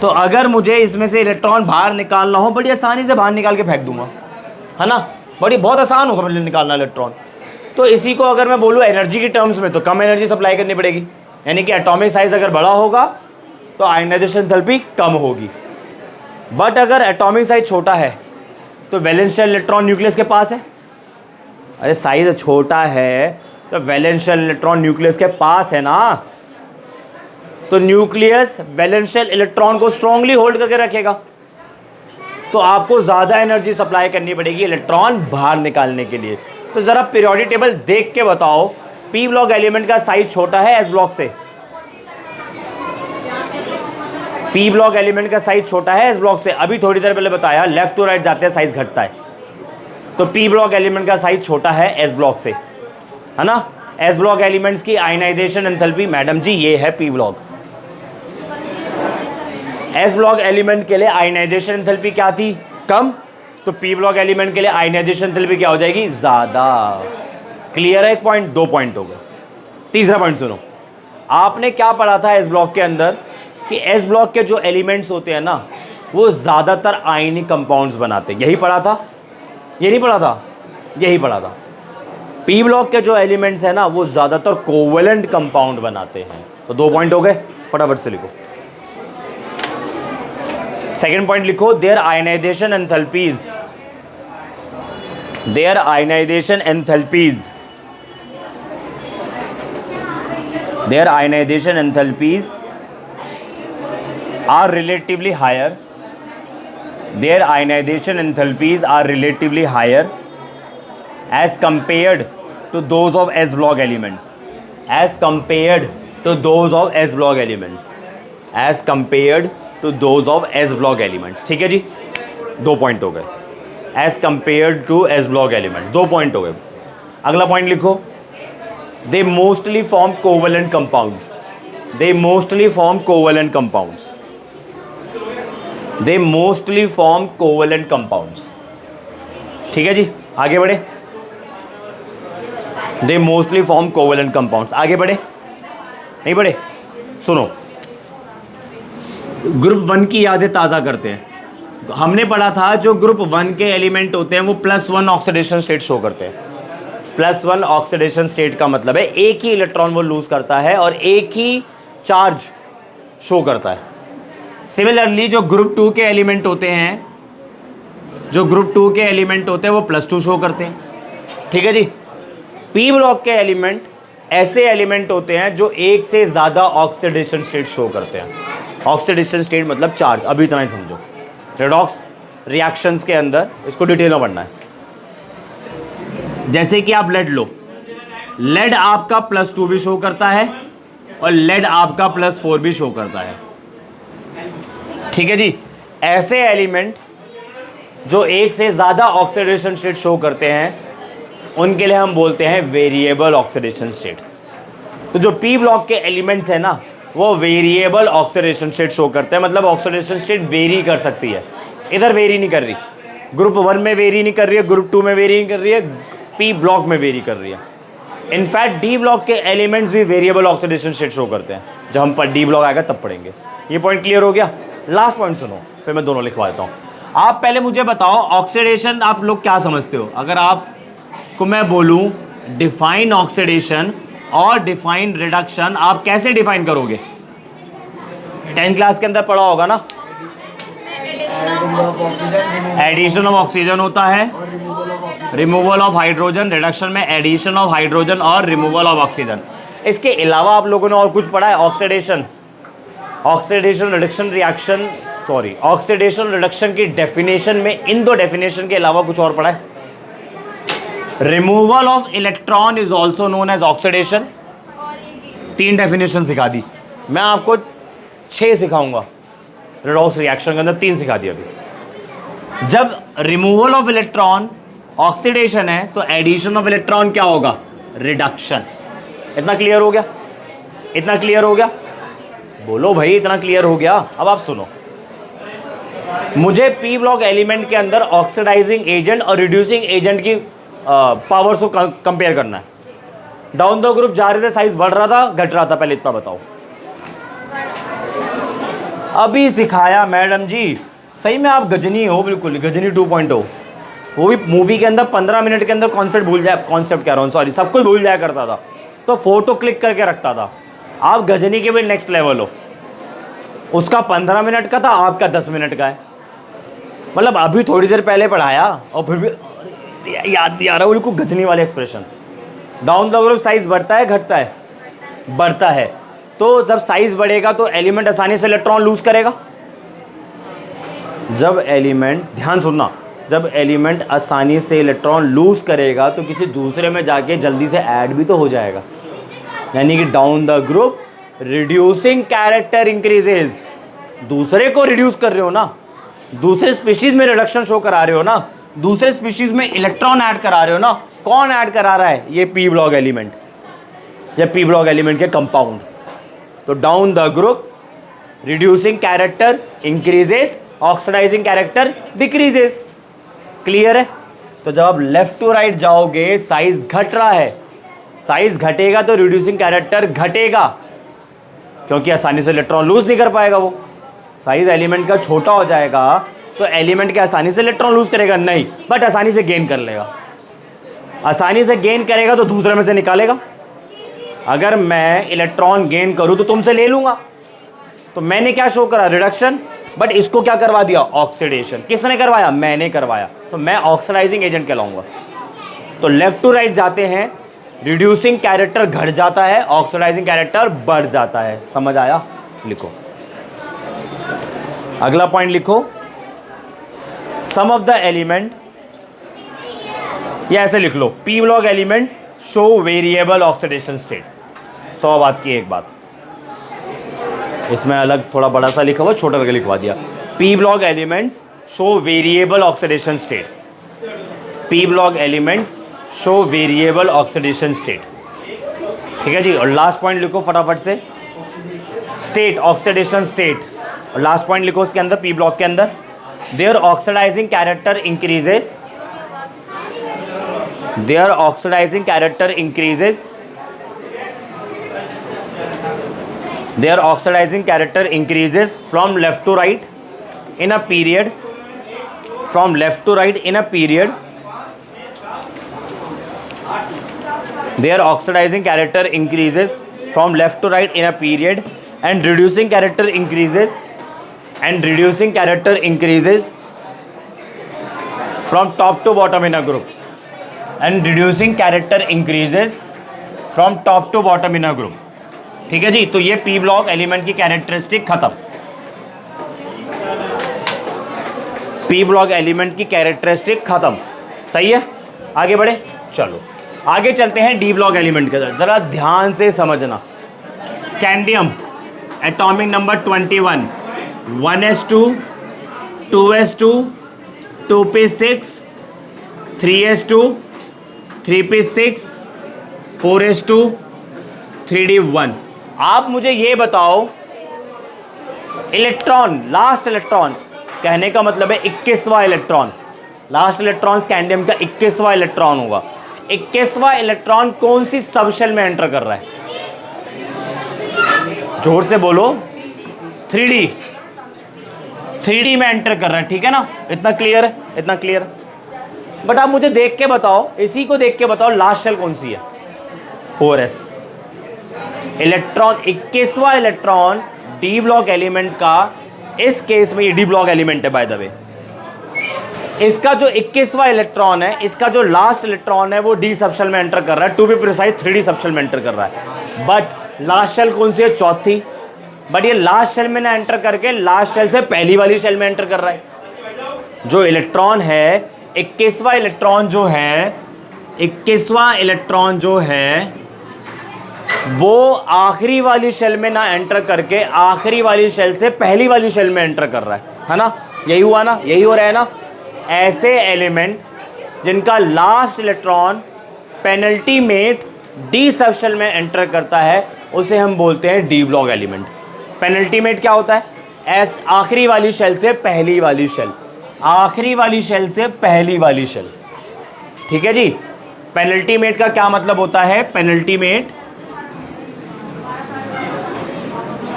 तो अगर मुझे इसमें से इलेक्ट्रॉन बाहर निकालना हो, बड़ी आसानी से बाहर निकाल के फेंक दूंगा, है ना. बहुत आसान होगा निकालना इलेक्ट्रॉन. तो इसी को अगर मैं बोलूँ एनर्जी की टर्म्स में, तो कम एनर्जी सप्लाई करनी पड़ेगी. यानी कि एटॉमिक साइज़ अगर बड़ा होगा तो आयनाइजेशन एंथैल्पी कम होगी. बट अगर एटॉमिक साइज छोटा है तो वैलेंस शेल इलेक्ट्रॉन न्यूक्लियस के पास है. अरे साइज छोटा है तो वैलेंस शेल इलेक्ट्रॉन न्यूक्लियस के पास है ना, तो न्यूक्लियस वैलेंस शेल इलेक्ट्रॉन को स्ट्रांगली होल्ड करके रखेगा. तो आपको ज़्यादा एनर्जी सप्लाई करनी पड़ेगी इलेक्ट्रॉन बाहर निकालने के लिए. तो ज़रा पीरियोडिक टेबल देख के बताओ, पी ब्लॉक एलिमेंट का साइज छोटा है एस ब्लॉक से. पी ब्लॉक एलिमेंट का साइज छोटा है एस ब्लॉक से. अभी थोड़ी देर पहले बताया लेफ्ट टू राइट जाते हैं साइज घटता है. तो पी ब्लॉक एलिमेंट का साइज छोटा है एस ब्लॉक से, है ना. एस ब्लॉक एलिमेंट्स की आयनाइजेशन एंथैल्पी, मैडम जी ये है P block. S block element के लिए आयनाइजेशन एंथैल्पी क्या थी? कम. तो पी ब्लॉक एलिमेंट के लिए आयनाइजेशन एंथैल्पी क्या हो जाएगी? ज़्यादा. क्लियर है? एक पॉइंट, 2 पॉइंट हो गए. तीसरा पॉइंट सुनो. आपने क्या पढ़ा था एस ब्लॉक के अंदर कि एस ब्लॉक के जो एलिमेंट्स होते हैं ना, वो ज़्यादातर आयनिक कंपाउंड्स बनाते हैं. यही पढ़ा था? ये नहीं पढ़ा था? यही पढ़ा था. पी ब्लॉक के जो एलिमेंट्स हैं ना, वो ज़्यादातर कोवेलेंट कंपाउंड बनाते हैं. तो 2 पॉइंट हो गए. फटाफट से लिखो. सेकेंड पॉइंट लिखो, their ionisation enthalpies their ionization enthalpies are relatively higher. Their ionization enthalpies are relatively higher as compared to those of s block elements. As compared to those of s block elements. As compared to those of s block elements. ठीक है जी, 2 point हो गए. As compared to s block element, 2 point हो गए. अगला point लिखो. They mostly form covalent compounds. They mostly form covalent compounds. They mostly form covalent compounds. ठीक है जी, आगे बढ़े. They mostly form covalent compounds. आगे बढ़े, नहीं बढ़े. सुनो, ग्रुप 1 की यादें ताज़ा करते हैं. हमने पढ़ा था जो ग्रुप 1 के एलिमेंट होते हैं वो +1 ऑक्सीडेशन स्टेट शो करते हैं. +1 ऑक्सीडेशन स्टेट का मतलब है एक ही इलेक्ट्रॉन वो लूज करता है और एक ही चार्ज शो करता है. सिमिलरली जो ग्रुप 2 के एलिमेंट होते हैं, वो +2 शो करते हैं. ठीक है जी. पी ब्लॉक के एलिमेंट ऐसे एलिमेंट होते हैं जो एक से ज़्यादा ऑक्सीडेशन स्टेट शो करते हैं. ऑक्सीडेशन स्टेट मतलब चार्ज. अभी इतना ही समझो. रेडॉक्स रिएक्शंस के अंदर इसको डिटेल में पढ़ना है. जैसे कि आप लेड लो, लेड आपका +2 भी शो करता है और लेड आपका +4 भी शो करता है. ठीक है जी. ऐसे एलिमेंट जो एक से ज़्यादा ऑक्सीडेशन स्टेट शो करते हैं उनके लिए हम बोलते हैं वेरिएबल ऑक्सीडेशन स्टेट. तो जो पी ब्लॉक के एलिमेंट्स हैं ना वो वेरिएबल ऑक्सीडेशन स्टेट शो करते हैं. मतलब ऑक्सीडेशन स्टेट वेरी कर सकती है. इधर वेरी नहीं कर रही, ग्रुप 1 में वेरी नहीं कर रही है, ग्रुप 2 में वेरी नहीं कर रही है, पी ब्लॉक में वेरी कर रही है. इनफैक्ट डी ब्लॉक के एलिमेंट्स भी वेरिएबल ऑक्सीडेशन स्टेट शो करते हैं. जब हम पर डी ब्लॉक आएगा तब पढ़ेंगे. ये पॉइंट क्लियर हो गया. लास्ट पॉइंट सुनो, फिर मैं दोनों लिखवा देता हूँ. आप पहले मुझे बताओ ऑक्सीडेशन आप लोग क्या समझते हो. अगर आपको मैं बोलूँ डिफाइन ऑक्सीडेशन और डिफाइन रिडक्शन, आप कैसे डिफाइन करोगे? 10th क्लास के अंदर पढ़ा होगा ना. एडिशन ऑफ ऑक्सीजन होता है, रिमूवल ऑफ हाइड्रोजन. रिडक्शन में एडिशन ऑफ हाइड्रोजन और रिमूवल ऑफ ऑक्सीजन. इसके अलावा आप लोगों ने और कुछ पढ़ा है? Oxidation reduction reaction, sorry oxidation reduction की डेफिनेशन में इन दो डेफिनेशन के अलावा कुछ और पढ़ा है? Removal of electron is also known as oxidation. 3 definition सिखा दी. मैं आपको 6 सिखाऊंगा. रेडॉक्स रिएक्शन के अंदर 3 सिखा दिया अभी. जब रिमूवल ऑफ इलेक्ट्रॉन ऑक्सीडेशन है तो एडिशन ऑफ इलेक्ट्रॉन क्या होगा? रिडक्शन. इतना क्लियर हो गया? इतना क्लियर हो गया? बोलो भाई, इतना क्लियर हो गया? अब आप सुनो, मुझे पी ब्लॉक एलिमेंट के अंदर ऑक्सीडाइजिंग एजेंट और रिड्यूसिंग एजेंट की पावर्स को कंपेयर करना है. डाउन द ग्रुप जा रहे थे, साइज बढ़ रहा था घट रहा था, पहले इतना बताओ. अभी सिखाया मैडम जी. सही में आप गजनी हो, बिल्कुल गजनी 2.0. वो भी मूवी के अंदर 15 मिनट के अंदर कॉन्सेप्ट कह रहा हूँ, सॉरी, सब कुछ भूल जाया करता था तो फोटो क्लिक करके रखता था. आप गजनी के भी नेक्स्ट लेवल हो. उसका 15 मिनट का था, आपका 10 मिनट का है. मतलब अभी थोड़ी देर पहले पढ़ाया और फिर भी याद भी आ रहा है बिल्कुल गजनी वाले expression. Down the group size बढ़ता है घटता है? बढ़ता है. तो जब साइज बढ़ेगा तो एलिमेंट आसानी से इलेक्ट्रॉन लूज करेगा. जब एलिमेंट, ध्यान सुनना, जब एलिमेंट आसानी से इलेक्ट्रॉन लूज करेगा तो किसी दूसरे में जाके जल्दी से ऐड भी तो हो जाएगा. यानी कि down the group reducing character increases. दूसरे को रिड्यूस कर रहे हो ना, दूसरे स्पीशीज में रिडक्शन शो करा रहे हो ना, दूसरे स्पीशीज में इलेक्ट्रॉन ऐड करा रहे हो ना. कौन ऐड करा रहा है? ये पी ब्लॉक एलिमेंट या पी ब्लॉक एलिमेंट के कंपाउंड. तो down the group reducing character increases, oxidising character decreases. Clear है? तो जब आप लेफ्ट टू राइट जाओगे साइज घट रहा है, साइज घटेगा तो रिड्यूसिंग कैरेक्टर घटेगा क्योंकि आसानी से इलेक्ट्रॉन लूज नहीं कर पाएगा. वो साइज एलिमेंट का छोटा हो जाएगा तो एलिमेंट के आसानी से इलेक्ट्रॉन लूज करेगा नहीं, बट आसानी से गेन कर लेगा. आसानी से गेन करेगा तो दूसरे में से निकालेगा. अगर मैं इलेक्ट्रॉन गेन करूं तो तुमसे ले लूंगा. तो मैंने क्या शो करा? रिडक्शन. बट इसको क्या करवा दिया? ऑक्सीडेशन. किसने करवाया? मैंने करवाया. तो मैं ऑक्सीडाइजिंग एजेंट कहलाऊंगा. तो लेफ्ट टू राइट जाते हैं, रिड्यूसिंग कैरेक्टर घट जाता है, ऑक्सीडाइजिंग कैरेक्टर बढ़ जाता है। समझ आया? लिखो अगला पॉइंट लिखो, सम ऑफ द एलिमेंट, या ऐसे लिख लो, P block elements show variable oxidation state. 100 बात की एक बात, इसमें अलग थोड़ा बड़ा सा लिखा हुआ, छोटा करके लिखवा दिया। P block elements show variable oxidation state, P block elements show variable oxidation state. ठीक है जी। और लास्ट पॉइंट लिखो फटाफट से, स्टेट, ऑक्सीडेशन स्टेट। और लास्ट पॉइंट लिखो उसके अंदर, पी ब्लॉक के अंदर, their oxidizing character increases, their oxidizing character increases, their oxidizing character increases from left to right in a period, from left to right in a period, their oxidizing character increases from left to right in a period, and reducing character increases, and reducing character increases from top to bottom in a group, and reducing character increases from top to bottom in a group। ठीक है जी। तो ये P block element की characteristic खत्म, P block element की characteristic खत्म। सही है, आगे बढ़े, चलो आगे चलते हैं डी ब्लॉक एलिमेंट के अंदर। जरा ध्यान से समझना, scandium atomic number 21, 1s2, 2s2, 2p6, 3s2, 3p6, 4s2, 3d1। आप मुझे ये बताओ, इलेक्ट्रॉन, लास्ट इलेक्ट्रॉन, कहने का मतलब है 21वां इलेक्ट्रॉन, लास्ट इलेक्ट्रॉन स्कैंडियम का 21वां इलेक्ट्रॉन होगा। 21वां इलेक्ट्रॉन कौन सी सबशेल में एंटर कर रहा है? जोर से बोलो। 3D, 3D में एंटर कर रहा है। ठीक है ना, इतना क्लियर है, इतना क्लियर। बट आप मुझे देख के बताओ, इसी को देख के बताओ, लास्ट शेल कौन सी है? 4s। इलेक्ट्रॉन, 21वां इलेक्ट्रॉन डी ब्लॉक एलिमेंट का, इस केस में ये डी ब्लॉक एलिमेंट है बाय द वे, इसका जो 21वां इलेक्ट्रॉन है, इसका जो लास्ट इलेक्ट्रॉन है वो डी सबशेल में एंटर कर रहा है, to be precise 3D subshell में एंटर कर रहा है। बट लास्ट शेल कौन सी है? चौथी। बट ये लास्ट शेल में ना एंटर करके लास्ट शेल से पहली वाली शेल में एंटर कर रहा है। जो इलेक्ट्रॉन है, 21वां इलेक्ट्रॉन जो है, 21वां इलेक्ट्रॉन जो है वो आखिरी वाली शेल में ना एंटर करके आखिरी वाली शेल से पहली वाली शेल में एंटर कर रहा है ना? यही हुआ ना, यही हो रहा है ना? ऐसे एलिमेंट जिनका last electron penultimate D subshell में एंटर करता है उसे हम बोलते हैं डी ब्लॉक एलिमेंट। पेनल्टीमेट क्या होता है? एस, आखिरी वाली शेल से पहली वाली शेल, आखिरी वाली शेल से पहली वाली शेल। ठीक है जी। पेनल्टीमेट का क्या मतलब होता है?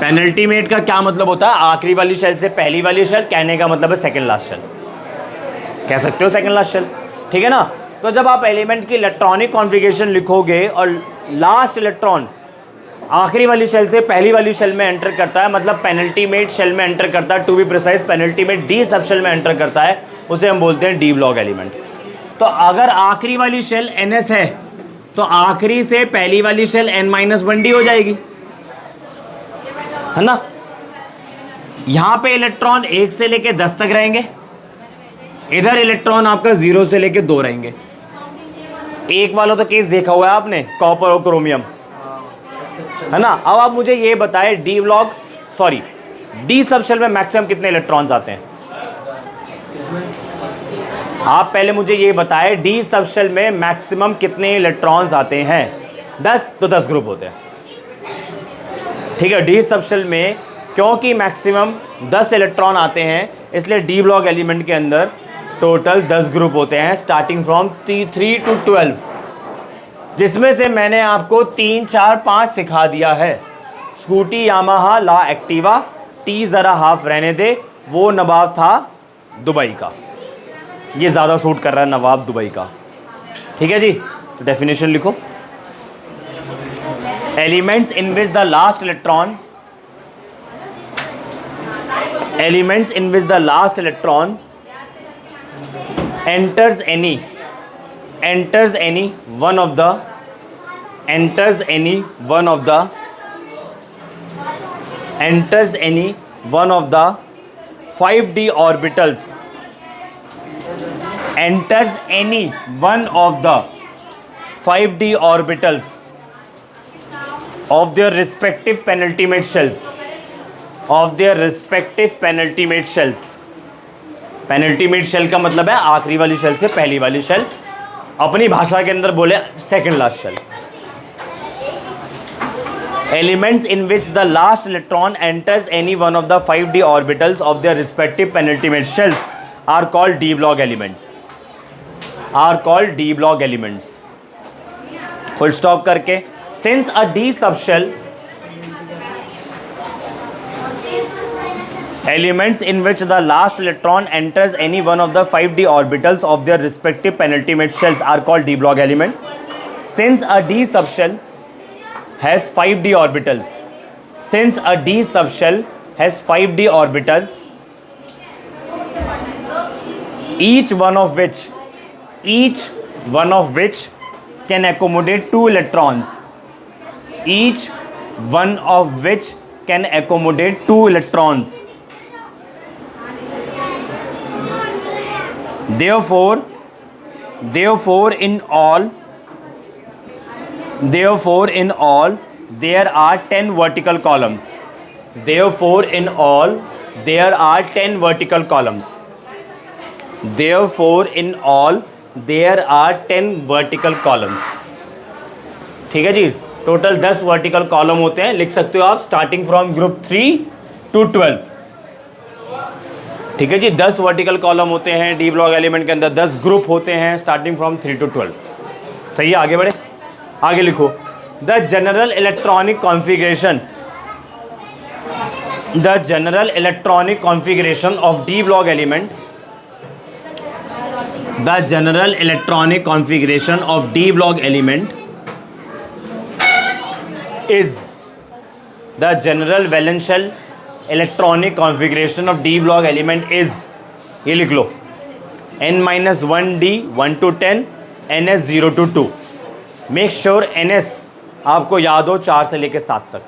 पेनल्टीमेट का क्या मतलब होता है? आखिरी वाली शेल से पहली वाली शेल, कहने का मतलब है सेकंड लास्ट शेल, कह सकते हो सेकंड लास्ट शेल। ठीक है ना? तो जब आप एलिमेंट की इलेक्ट्रॉनिक कॉन्फ़िगरेशन लिखोगे और लास्ट इलेक्ट्रॉन आखिरी वाली शेल से पहली वाली शेल में एंटर करता है, मतलब पेनल्टीमेट शेल में एंटर करता है, to be precise penultimate D sub shell में एंटर करता है, उसे हम बोलते हैं डी ब्लॉक एलिमेंट। तो अगर आखिरी वाली शेल NS है तो आखिरी से पहली वाली शेल N-1D हो जाएगी, है ना? यहां पे इलेक्ट्रॉन 1 से लेके 10 तक रहेंगे, इधर इलेक्ट्रॉन आपका 0 से लेके 2 रहेंगे। एक वाला तो केस देखा हुआ है आपने, कॉपर और क्रोमियम, है ना? अब आप मुझे ये बताएं, डी सबशेल में मैक्सिमम कितने इलेक्ट्रॉन्स आते हैं? आप पहले मुझे ये बताएं, डी सबशेल में मैक्सिमम कितने इलेक्ट्रॉन्स आते हैं? 10, तो 10 ग्रुप होते हैं। ठीक है, डी सबशेल में क्योंकि मैक्सिमम 10 इलेक्ट्रॉन आते हैं, इसलिए डी ब्लॉक एलिमेंट के अंदर टोटल 10 ग्रुप होते हैं, स्टार्टिंग फ्रॉम 3 to 12, जिसमें से मैंने आपको 3, 4, 5 सिखा दिया है। स्कूटी, यामाहा, ला एक्टिवा, टी ज़रा हाफ रहने दे, वो नवाब था दुबई का, ये ज़्यादा सूट कर रहा है, नवाब दुबई का। ठीक है जी, तो डेफिनेशन लिखो, elements in which the last electron, elements in which the last electron enters any enters any one of the 5d orbitals, enters any one of the 5d orbitals of their respective penultimate shells, penultimate shell का मतलब है आखिरी वाली shell से पहली वाली shell, अपनी भाषा के अंदर बोले second last shell. Elements in which the last electron enters any one of the 5d orbitals of their respective penultimate shells are called D block elements. Full stop करके, since a D subshell, elements in which the last electron enters any one of the 5d orbitals of their respective penultimate shells are called d block elements. Since a d subshell has 5d orbitals, each one of which can accommodate 2 electrons, Therefore in all there are 10 vertical columns. ठीक है जी, total 10 vertical column होते हैं, लिख सकते हो आप starting from group 3 to 12। ठीक है जी, 10 वर्टिकल कॉलम होते हैं डी ब्लॉक एलिमेंट के अंदर, 10 ग्रुप होते हैं स्टार्टिंग फ्रॉम 3 to 12। सही है, आगे बढ़े, आगे लिखो। The general electronic configuration of D block element, is the general valential electronic configuration of d block element is, ये लिख लो, n-1d 1 to 10, ns 0 to 2। Make sure ns आपको याद हो 4 से लेके 7 तक।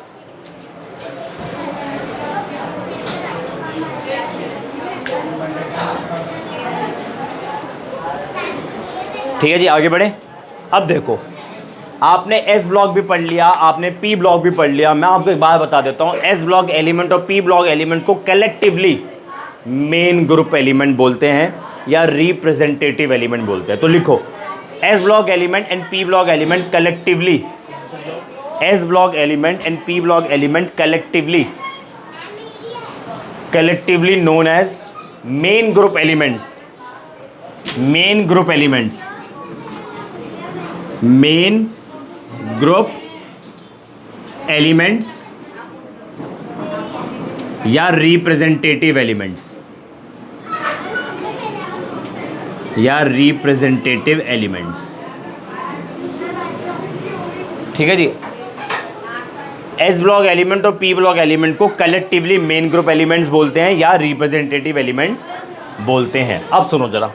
ठीक है जी, आगे बढ़े। अब देखो, आपने एस ब्लॉक भी पढ़ लिया, आपने पी ब्लॉक भी पढ़ लिया। मैं आपको एक बात बता देता हूँ, एस ब्लॉक एलिमेंट और पी ब्लॉक एलिमेंट को कलेक्टिवली मेन ग्रुप एलिमेंट बोलते हैं या रिप्रेजेंटेटिव एलिमेंट बोलते हैं। तो लिखो, S block element and P block element collectively, S block element and P block element collectively known as main group elements. Main group elements या representative elements, ठीक है जी। एस ब्लॉक एलिमेंट और P block element को collectively main group elements बोलते हैं या representative elements बोलते हैं। अब सुनो जरा,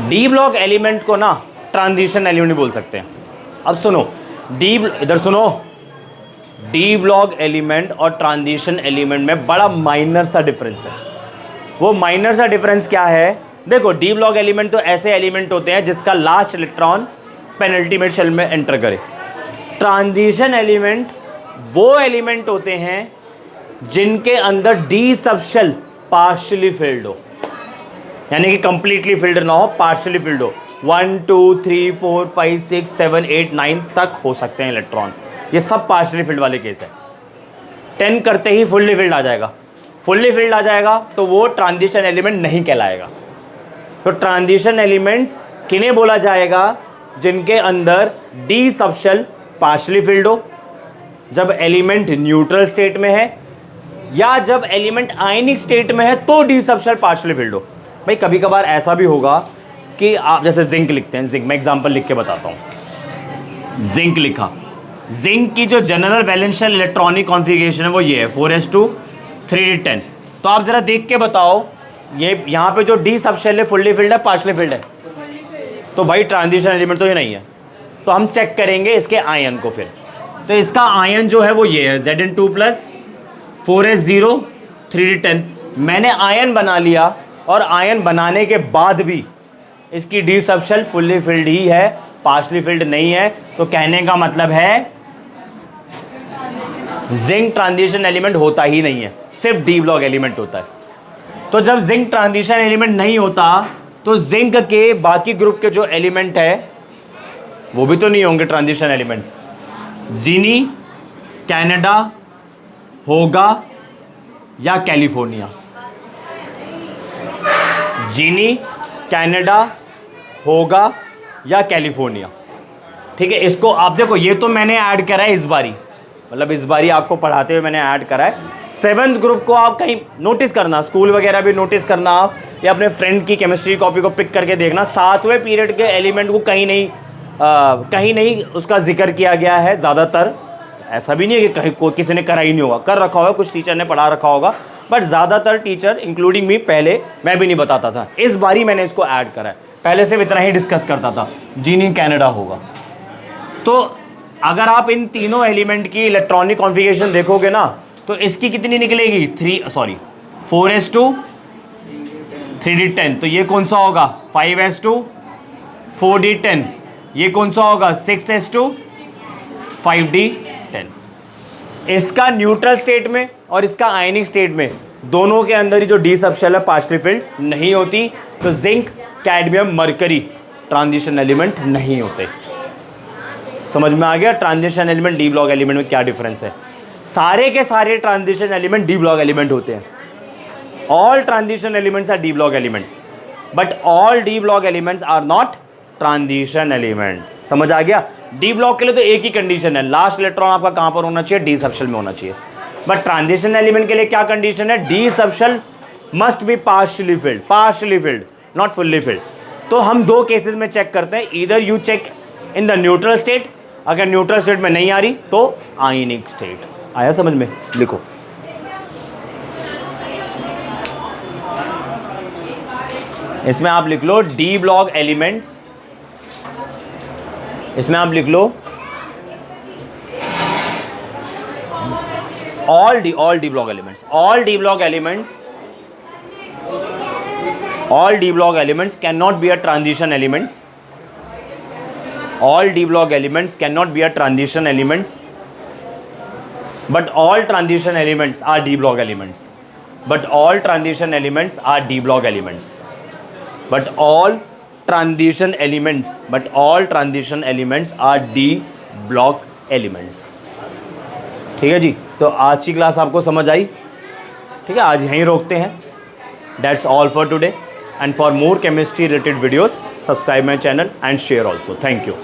डी ब्लॉक एलिमेंट को ना ट्रांजिशन एलिमेंट बोल सकते हैं। अब सुनो, इधर सुनो, डी ब्लॉक एलिमेंट और ट्रांजिशन एलिमेंट में बड़ा माइनर सा डिफरेंस है। वो माइनर सा डिफरेंस क्या है? देखो, डी ब्लॉक एलिमेंट तो ऐसे एलिमेंट होते हैं जिसका लास्ट इलेक्ट्रॉन पेनल्टीमेट शेल में एंटर करे। ट्रांजिशन एलिमेंट वो एलिमेंट होते हैं जिनके अंदर D sub shell partially field हो, यानी कि कंप्लीटली फिल्ड ना हो, पार्शियली फिल्ड हो। 1 2 3 4 5 6 7 8 9 तक हो सकते हैं इलेक्ट्रॉन, ये सब पार्शियली फिल्ड वाले केस है। 10 करते ही फुल्ली फिल्ड आ जाएगा। फुल्ली फिल्ड आ जाएगा तो वो ट्रांजिशन एलिमेंट नहीं कहलाएगा। तो ट्रांजिशन एलिमेंट्स किन्हें बोला जाएगा? जिनके अंदर D sub shell partially field हो, जब एलिमेंट न्यूट्रल स्टेट में है, या जब एलिमेंट आयनिक स्टेट में है तो D sub shell partially field हो। भाई कभी कभार ऐसा भी होगा कि आप जैसे जिंक लिखते हैं, जिंक, मैं एग्जांपल लिख के बताता हूँ। जिंक लिखा, जिंक की जो जनरल वैलेंशियल इलेक्ट्रॉनिक कॉन्फ़िगरेशन है वो ये है 4s2 3d10। तो आप ज़रा देख के बताओ ये यहाँ पे जो डी सब शेल है फुल्ली फिल्ड है पार्शली फिल्ड है? तो भाई ट्रांजिशन एलिमेंट तो ये नहीं है। तो हम चेक करेंगे इसके आयन को फिर। तो इसका आयन जो है वो ये है Zn2 प्लस 4s0 3d10। मैंने आयन बना लिया और आयन बनाने के बाद भी इसकी D sub shell fully filled ही है, पार्शली फिल्ड नहीं है। तो कहने का मतलब है जिंक ट्रांजिशन एलिमेंट होता ही नहीं है, सिर्फ डी ब्लॉक एलिमेंट होता है। तो जब जिंक ट्रांजिशन एलिमेंट नहीं होता तो जिंक के बाकी ग्रुप के जो एलिमेंट है वो भी तो नहीं होंगे ट्रांजिशन एलिमेंट। जीनी, कनाडा होगा या कैलिफोर्निया? जीनी, कनाडा होगा या कैलिफोर्निया? ठीक है, इसको आप देखो, ये तो मैंने ऐड करा है इस बारी, मतलब इस बारी आपको पढ़ाते हुए मैंने ऐड करा है। 7th ग्रुप को आप कहीं नोटिस करना, स्कूल वगैरह भी नोटिस करना आप, या अपने फ्रेंड की केमिस्ट्री कॉपी को पिक करके देखना, 7वें पीरियड के एलिमेंट को कहीं नहीं उसका जिक्र किया गया है ज़्यादातर। ऐसा भी नहीं है कि कहीं किसी ने करा ही नहीं होगा, कर रखा होगा, कुछ टीचर ने पढ़ा रखा होगा, बट ज़्यादातर टीचर इंक्लूडिंग मी पहले मैं भी नहीं बताता था। इस बारी मैंने इसको ऐड करा है, पहले सिर्फ इतना ही डिस्कस करता था, जीनी कनाडा होगा। तो अगर आप इन तीनों एलिमेंट की इलेक्ट्रॉनिक कॉन्फ़िगरेशन देखोगे ना, तो इसकी कितनी निकलेगी 4s2 3d10। तो ये कौन सा होगा 5s2 4d10। ये कौन सा होगा 6s2 5d10। इसका न्यूट्रल स्टेट में और इसका आयनिक स्टेट में दोनों के अंदर ही जो डी सब शेल है पार्शली फिल्ड नहीं होती। तो zinc, cadmium, mercury transition element नहीं होते। समझ में आ गया transition element D block element में क्या डिफरेंस है? सारे के सारे transition element D block element होते हैं। All transition elements are D block element, but all D block elements are not transition element. समझ आ गया? डी ब्लॉक के लिए तो एक ही कंडीशन है, लास्ट इलेक्ट्रॉन आपका कहां पर होना चाहिए? डी सब शेल में होना चाहिए। बट ट्रांजिशन एलिमेंट के लिए क्या कंडीशन है? D sub shell must be partially filled, not fully filled. तो हम दो केसेस में चेक करते हैं, either you check in the neutral state, अगर न्यूट्रल स्टेट में नहीं आ रही तो आयनिक स्टेट। आया समझ में? लिखो। इसमें आप लिख लो डी ब्लॉक एलिमेंट्स, इसमें आप लिख लो all D block elements, all D block elements cannot be a transition elements. All D block elements cannot be a transition elements, but all transition elements are D block elements. But all transition elements are D block elements. But all transition elements are D block elements. ठीक है जी, तो आज की class आपको समझ आई? ठीक है, आज यहीं रोकते हैं। That's all for today, and for more chemistry related videos, subscribe my channel and share also. Thank you.